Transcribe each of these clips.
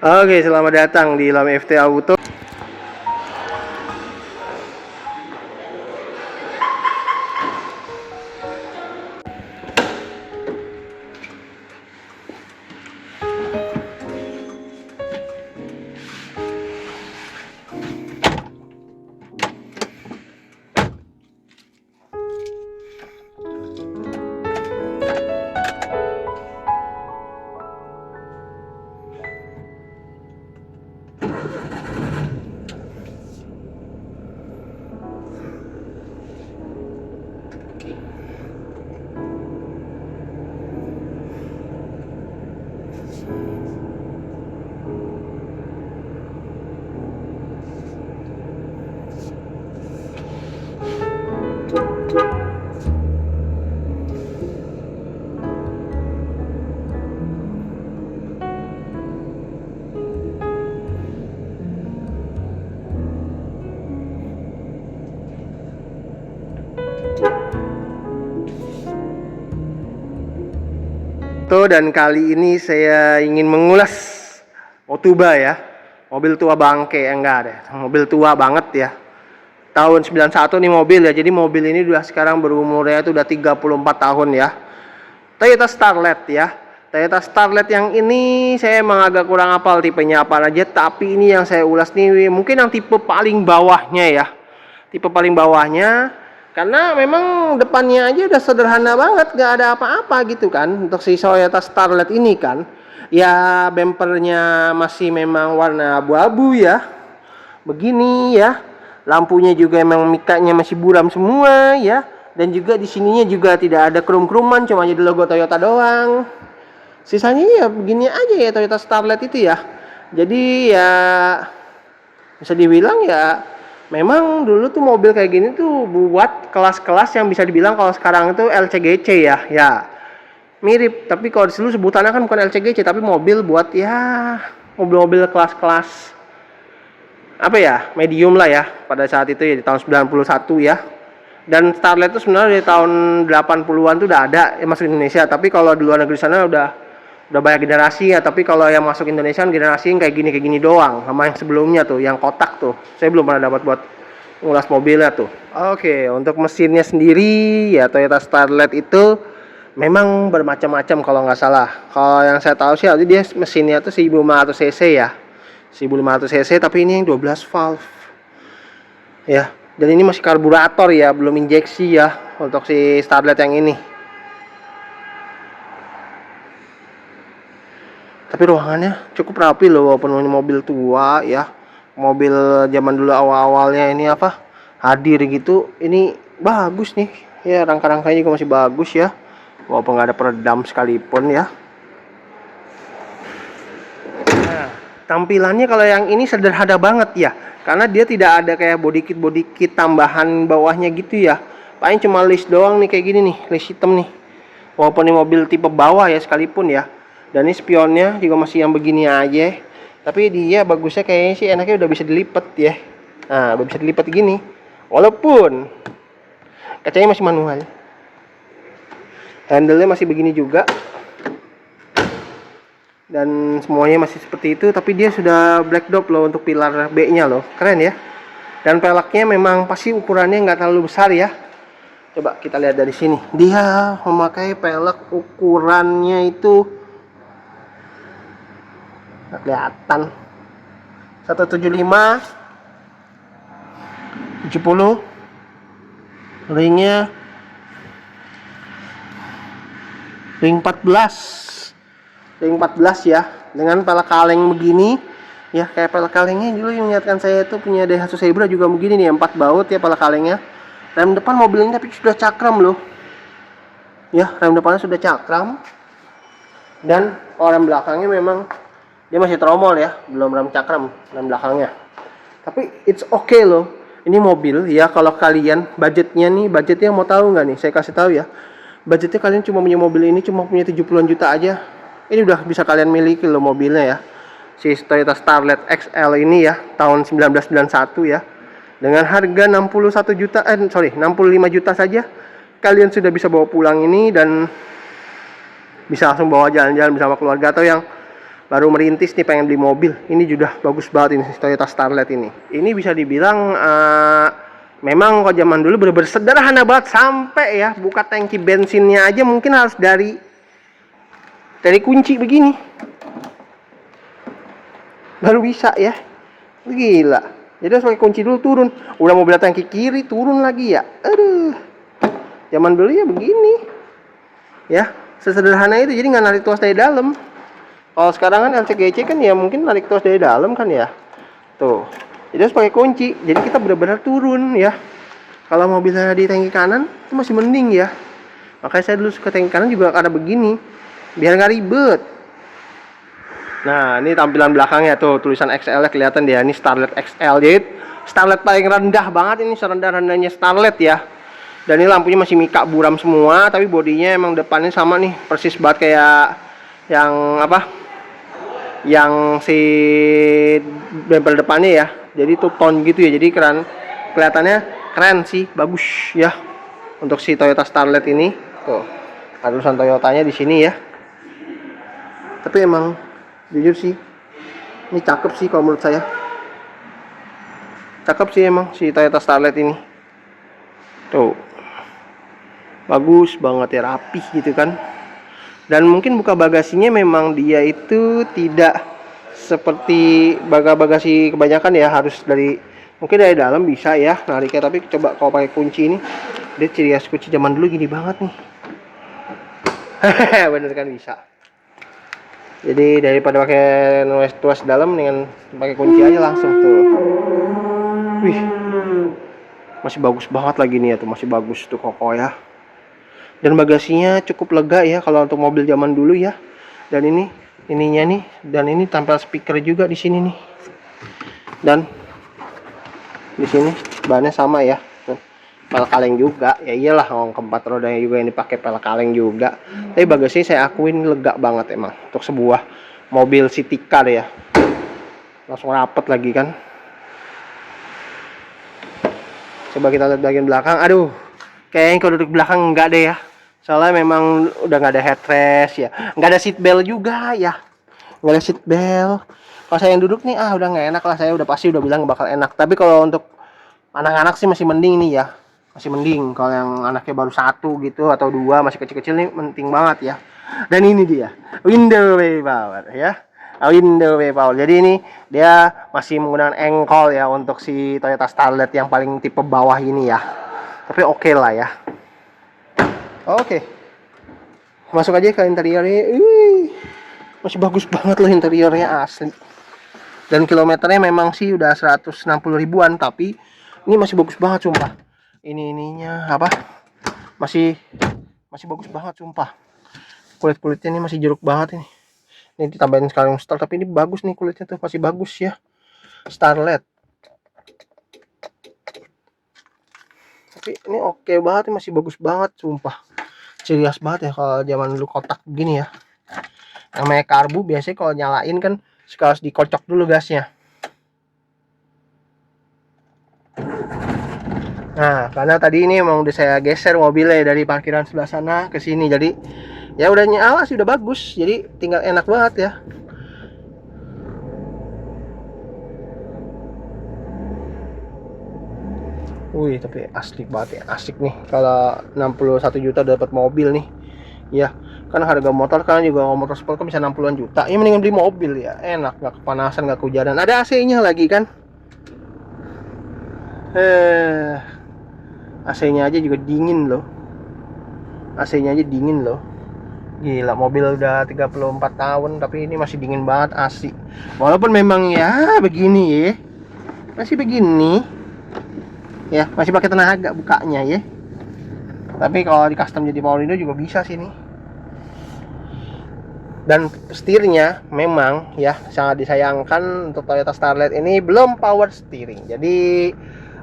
Oke, selamat datang di Ilham FT Auto. Dan kali ini saya ingin mengulas Motuba ya. Mobil tua bangke, enggak deh. Mobil tua banget ya. Tahun 91 nih mobil ya. Jadi mobil ini udah sekarang berumurnya itu udah 34 tahun ya. Toyota Starlet ya. Toyota Starlet yang ini saya emang agak kurang hafal tipenya apa aja, tapi ini yang saya ulas nih mungkin yang tipe paling bawahnya ya. Tipe paling bawahnya. Karena memang depannya aja udah sederhana banget, gak ada apa-apa gitu kan. Untuk si Toyota Starlet ini kan, ya bempernya masih memang warna abu-abu ya, begini ya. Lampunya juga emang mikanya masih buram semua ya. Dan juga di sininya juga tidak ada krum-kruman, cuma jadi logo Toyota doang. Sisanya ya begini aja ya Toyota Starlet itu ya. Jadi ya bisa dibilang ya memang dulu tuh mobil kayak gini tuh buat kelas-kelas yang bisa dibilang kalau sekarang itu LCGC ya. Ya, mirip, tapi kalau dulu sebutannya kan bukan LCGC, tapi mobil buat ya mobil-mobil kelas-kelas apa ya, medium lah ya pada saat itu ya, di tahun 91 ya. Dan Starlet itu sebenarnya dari tahun 80-an tuh udah ada masuk Indonesia, tapi kalau di luar negeri sana udah banyak generasi ya. Tapi kalau yang masuk Indonesia generasi yang kayak gini doang, sama yang sebelumnya tuh yang kotak tuh saya belum pernah dapat buat ngulas mobilnya tuh. Oke, untuk mesinnya sendiri ya Toyota Starlet itu memang bermacam-macam kalau nggak salah. Kalau yang saya tahu sih dia mesinnya tuh 1500 cc ya, 1500 cc, tapi ini yang 12 valve ya. Dan ini masih karburator ya, belum injeksi ya untuk si Starlet yang ini. Tapi ruangannya cukup rapi loh, walaupun mobil tua ya. Mobil zaman dulu awal-awalnya ini apa, hadir gitu. Ini bagus nih ya, rangka-rangkanya juga masih bagus ya, walaupun nggak ada peredam sekalipun ya. Nah, tampilannya kalau yang ini sederhana banget ya, karena dia tidak ada kayak body kit tambahan bawahnya gitu ya. Paling cuma list doang nih kayak gini nih, list hitam nih. Walaupun ini mobil tipe bawah ya sekalipun ya. Dan ini spionnya juga masih yang begini aja. Tapi dia bagusnya kayaknya sih enaknya udah bisa dilipat ya. Nah, udah bisa dilipat gini. Walaupun kacanya masih manual. Handle-nya masih begini juga. Dan semuanya masih seperti itu, tapi dia sudah black dop loh untuk pilar B-nya loh. Keren ya. Dan peleknya memang pasti ukurannya nggak terlalu besar ya. Coba kita lihat dari sini. Dia memakai pelek ukurannya itu kelihatan 175 70, ringnya ring 14 ya, dengan pelek kaleng begini ya. Kayak pelek kalengnya dulu yang mengingatkan saya itu punya Daihatsu Zebra juga begini nih, 4 baut ya pelek kalengnya. Rem depan mobil ini tapi sudah cakram loh ya, rem depannya sudah cakram. Dan rem belakangnya memang dia masih tromol ya, belum rem cakram rem belakangnya. Tapi it's okay loh. Ini mobil ya, kalau kalian budgetnya mau tahu nggak nih? Saya kasih tahu ya. Budgetnya kalian cuma punya mobil ini, cuma punya 70-an juta aja. Ini udah bisa kalian miliki loh mobilnya ya. Si Toyota Starlet XL ini ya, tahun 1991 ya. Dengan harga 65 juta saja kalian sudah bisa bawa pulang ini dan bisa langsung bawa jalan-jalan bersama keluarga, atau yang baru merintis nih pengen beli mobil. Ini juga bagus banget ini Toyota Starlet ini. Ini bisa dibilang memang kalau zaman dulu bener-bener sederhana banget, sampai ya buka tangki bensinnya aja mungkin harus dari kunci begini baru bisa ya. Gila. Jadi harus pakai kunci dulu turun. Udah mobil tangki kiri turun lagi ya. Aduh. Zaman dulu ya begini. Ya, sesederhana itu, jadi nggak narik tuas dari dalam. Kalau sekarang kan LCGC kan ya mungkin narik tuas dari dalam kan ya. Tuh. Jadi harus pakai kunci. Jadi kita benar-benar turun ya. Kalau mobilnya di tangki kanan itu masih mending ya. Makanya saya dulu suka tangki kanan juga karena begini. Biar nggak ribet. Nah, ini tampilan belakangnya tuh, tulisan XL-nya kelihatan dia. Ini Starlet XL. Jadi Starlet paling rendah banget ini, serendah-rendahnya Starlet ya. Dan ini lampunya masih mika buram semua, tapi bodinya emang depannya sama nih, persis banget kayak yang apa? Yang si bumper depannya ya. Jadi tuh tone gitu ya. Jadi kelihatannya keren sih, bagus ya. Untuk si Toyota Starlet ini, tuh. Ada tulisan Toyotanya di sini ya. Tapi emang jujur sih, ini cakep sih kalau menurut saya. Cakep sih emang si Toyota Starlet ini. Tuh. Bagus banget ya, rapih gitu kan. Dan mungkin buka bagasinya memang dia itu tidak seperti bagasi kebanyakan ya, harus mungkin dari dalam bisa ya nariknya, tapi coba kalau pakai kunci ini, dia ciri khas kunci zaman dulu gini banget nih. Bener kan, bisa. Jadi daripada pakai tuas dalam, dengan pakai kunci aja langsung tuh. Wih, masih bagus banget lagi nih ya, tuh masih bagus tuh kokoh ya. Dan bagasinya cukup lega ya kalau untuk mobil zaman dulu ya. Dan ininya nih, dan ini tampil speaker juga di sini nih. Dan di sini bahannya sama ya. Tuh, pel kaleng juga. Ya iyalah, keempat rodanya juga yang dipakai pel kaleng juga. Tapi bagasinya saya akuin lega banget emang untuk sebuah mobil city car ya. Langsung rapet lagi kan. Coba kita lihat bagian belakang. Aduh, kayaknya kalau duduk belakang enggak deh ya. Soalnya memang udah nggak ada headrest ya, nggak ada seat belt juga ya, nggak ada seat belt. Kalau saya yang duduk nih, udah nggak enak lah, saya udah pasti udah bilang bakal enak. Tapi kalau untuk anak-anak sih masih mending nih ya, masih mending. Kalau yang anaknya baru 1 gitu atau 2 masih kecil-kecil nih, penting banget ya. Dan ini dia window way power ya, window way power. Jadi ini dia masih menggunakan engkol ya untuk si Toyota Starlet yang paling tipe bawah ini ya. Tapi oke lah ya. Oke. Masuk aja ke interiornya. Masih bagus banget loh interiornya, asli. Dan kilometernya memang sih udah 160 ribuan, tapi ini masih bagus banget sumpah. Ininya apa? Masih bagus banget sumpah. Kulit-kulitnya ini masih jeruk banget ini. Ini ditambahin sekalian star, tapi ini bagus nih kulitnya tuh, masih bagus ya. Starlet. Tapi ini oke banget, masih bagus banget sumpah. Ciri khas banget ya kalau zaman dulu kotak begini ya. Namanya karbu biasanya kalau nyalain kan harus dikocok dulu gasnya. Nah, karena tadi ini emang udah saya geser mobilnya dari parkiran sebelah sana ke sini, jadi ya udah nyala sih, udah bagus. Jadi tinggal enak banget ya. Wih, tapi asli banget ya, asik nih kalau 61 juta dapat mobil nih. Ya, kan harga motor kan juga, motor sport kan bisa 60-an juta. Ya mendingan beli mobil ya, enak, nggak kepanasan, nggak kehujanan. Ada AC-nya lagi kan. AC-nya aja juga dingin loh. AC-nya aja dingin loh. Gila, mobil udah 34 tahun tapi ini masih dingin banget, asik. Walaupun memang ya begini ya. Masih begini. Ya, masih pakai tenaga bukanya ya. Tapi kalau di custom jadi power window juga bisa sih nih. Dan setirnya memang ya sangat disayangkan untuk Toyota Starlet ini belum power steering. Jadi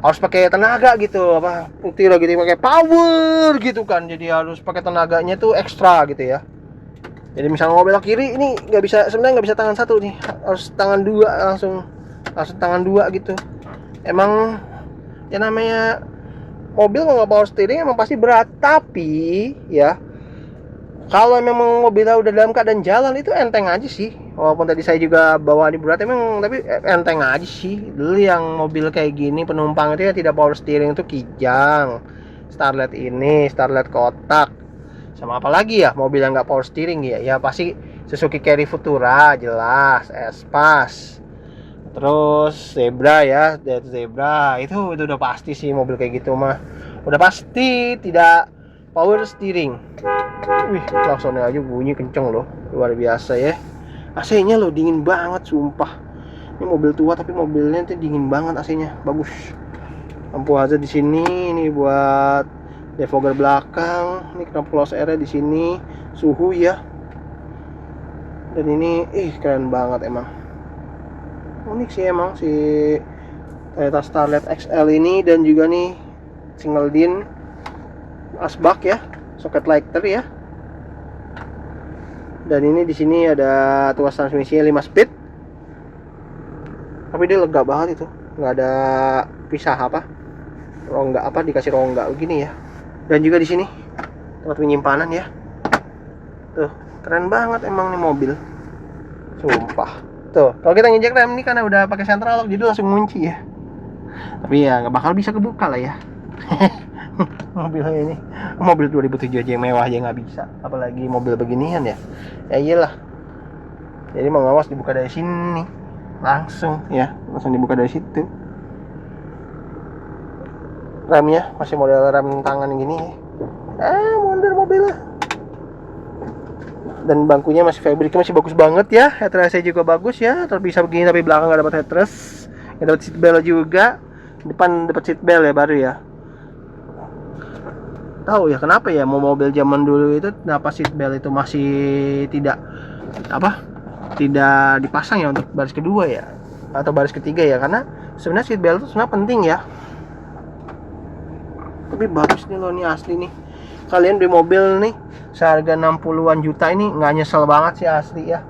harus pakai tenaga gitu, apa setir gitu pakai power gitu kan. Jadi harus pakai tenaganya tuh ekstra gitu ya. Jadi misalnya mau belok kiri ini nggak bisa, sebenarnya nggak bisa tangan satu nih, harus tangan dua, langsung tangan dua gitu. Emang ya namanya mobil kalau nggak power steering emang pasti berat. Tapi ya kalau memang mobilnya udah dalam keadaan jalan itu enteng aja sih. Walaupun tadi saya juga bawa di berat emang, tapi enteng aja sih. Dulu yang mobil kayak gini penumpang itu ya tidak power steering, itu Kijang, Starlet ini, Starlet kotak. Sama apa lagi ya mobil yang nggak power steering ya? Ya pasti Suzuki Carry Futura jelas, Espas. Terus Zebra ya, Zebra itu udah pasti sih mobil kayak gitu mah. Udah pasti tidak power steering. Wih, klaksonnya aja bunyi kenceng loh, luar biasa ya. AC-nya loh dingin banget sumpah. Ini mobil tua tapi mobilnya tuh dingin banget AC-nya, bagus. Lampu hazard di sini, ini buat defogger belakang. Ini knop close air di sini, suhu ya. Dan ini keren banget emang. Unik sih emang si Toyota Starlet XL ini, dan juga nih single din asbak ya, soket lighter ya. Dan ini di sini ada tuas transmisinya 5 speed. Tapi dia lega banget itu, nggak ada pisah rongga dikasih rongga begini ya. Dan juga di sini tempat penyimpanan ya. Tuh, keren banget emang nih mobil. Sumpah. Tuh, kalau kita nginjek rem ini karena udah pakai central lock jadi langsung ngunci ya. Tapi ya nggak bakal bisa kebuka lah ya. Mobilnya ini mobil 2007 aja yang mewah aja nggak bisa, apalagi mobil beginian ya. Ya iyalah. Jadi mau ngawas dibuka dari sini langsung dibuka dari situ. Remnya masih model rem tangan gini. Mundur mobilnya. Dan bangkunya masih fabriknya masih bagus banget ya. Headrestnya juga bagus ya, terpisah begini tapi belakang nggak dapat headrest. Nggak dapat seat belt juga. Depan dapat seat belt ya baru ya. Tahu ya kenapa ya mau mobil zaman dulu itu kenapa seat belt itu masih tidak dipasang ya untuk baris kedua ya atau baris ketiga ya, karena sebenarnya seat belt itu sebenarnya penting ya. Tapi bagus nih loh, nih asli nih. Kalian beli mobil nih seharga 60-an juta ini nggak nyesel banget sih asli ya.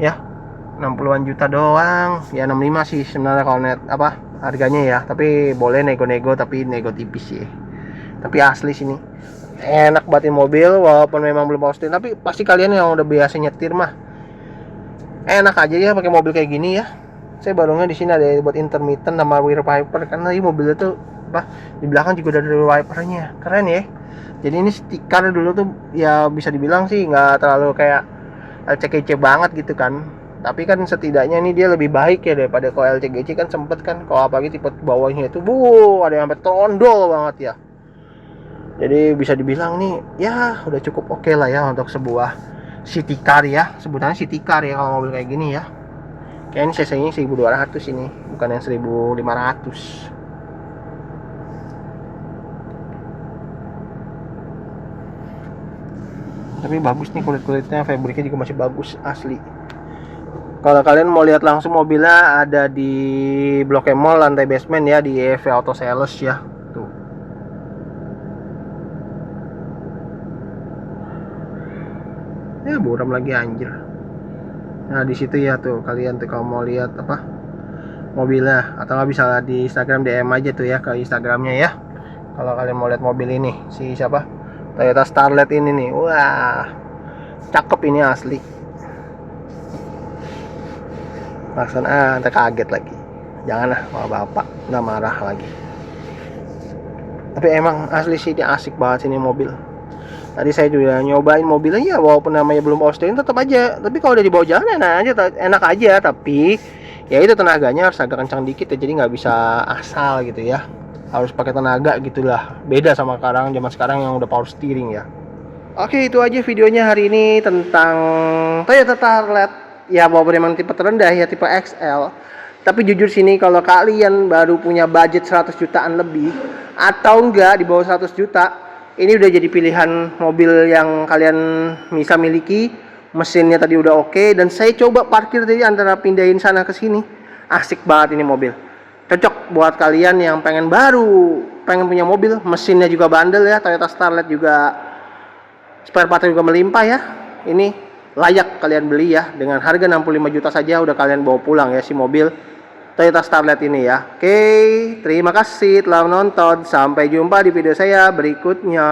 Ya 60-an juta doang ya, 65 sih sebenarnya kalau net harganya ya, tapi boleh nego-nego, tapi nego tipis sih. Tapi asli sini enak banget mobil, walaupun memang belum power steering, tapi pasti kalian yang udah biasa nyetir mah enak aja ya pakai mobil kayak gini ya. Saya barunya di sini ada buat intermittent sama rear wiper, karena ini mobilnya tuh di belakang juga ada rear wipernya, keren ya. Jadi ini stiker dulu tuh ya bisa dibilang sih nggak terlalu kayak LCGC banget gitu kan, tapi kan setidaknya ini dia lebih baik ya daripada kalau LCGC kan sempet kan kalau apalagi tipe bawahnya itu ada yang sampai trondol banget ya. Jadi bisa dibilang nih ya udah cukup oke lah ya untuk sebuah city car ya, sebutannya city car ya kalau mobil kayak gini ya. Kayak ini cc-nya 1200 ini, bukan yang 1500. Tapi bagus nih kulit-kulitnya, fabriknya juga masih bagus asli. Kalau kalian mau lihat langsung mobilnya ada di Blok M Mall lantai basement ya, di EV Auto Sales ya. Tuh. Ya buram lagi anjir. Nah di situ ya tuh kalian tuh kalau mau lihat mobilnya, atau nggak bisa di Instagram DM aja tuh ya ke Instagramnya ya. Kalau kalian mau lihat mobil ini si siapa? Toyota Starlet ini nih, wah cakep ini asli. Laksan nanti kaget lagi. Janganlah bapak nggak marah lagi. Tapi emang asli sih dia asik banget sini mobil. Tadi saya juga nyobain mobilnya ya, walaupun namanya belum power steering tetap aja. Tapi kalau udah dibawa jalan enak aja. Tapi ya itu tenaganya harus agak kencang dikit ya, jadi nggak bisa asal gitu ya. Harus pakai tenaga gitulah, beda sama zaman sekarang yang udah power steering ya. Oke, itu aja videonya hari ini tentang Toyota Starlet ya, walaupun memang tipe terendah ya, tipe XL. Tapi jujur sini kalau kalian baru punya budget 100 jutaan lebih atau enggak di bawah 100 juta, ini udah jadi pilihan mobil yang kalian bisa miliki. Mesinnya tadi udah oke, dan saya coba parkir tadi antara pindahin sana ke sini. Asik banget ini mobil. Cocok buat kalian yang pengen punya mobil, mesinnya juga bandel ya. Toyota Starlet juga spare partnya juga melimpah ya. Ini layak kalian beli ya, dengan harga 65 juta saja udah kalian bawa pulang ya si mobil Toyota Starlet ini ya. Oke, terima kasih telah menonton, sampai jumpa di video saya berikutnya.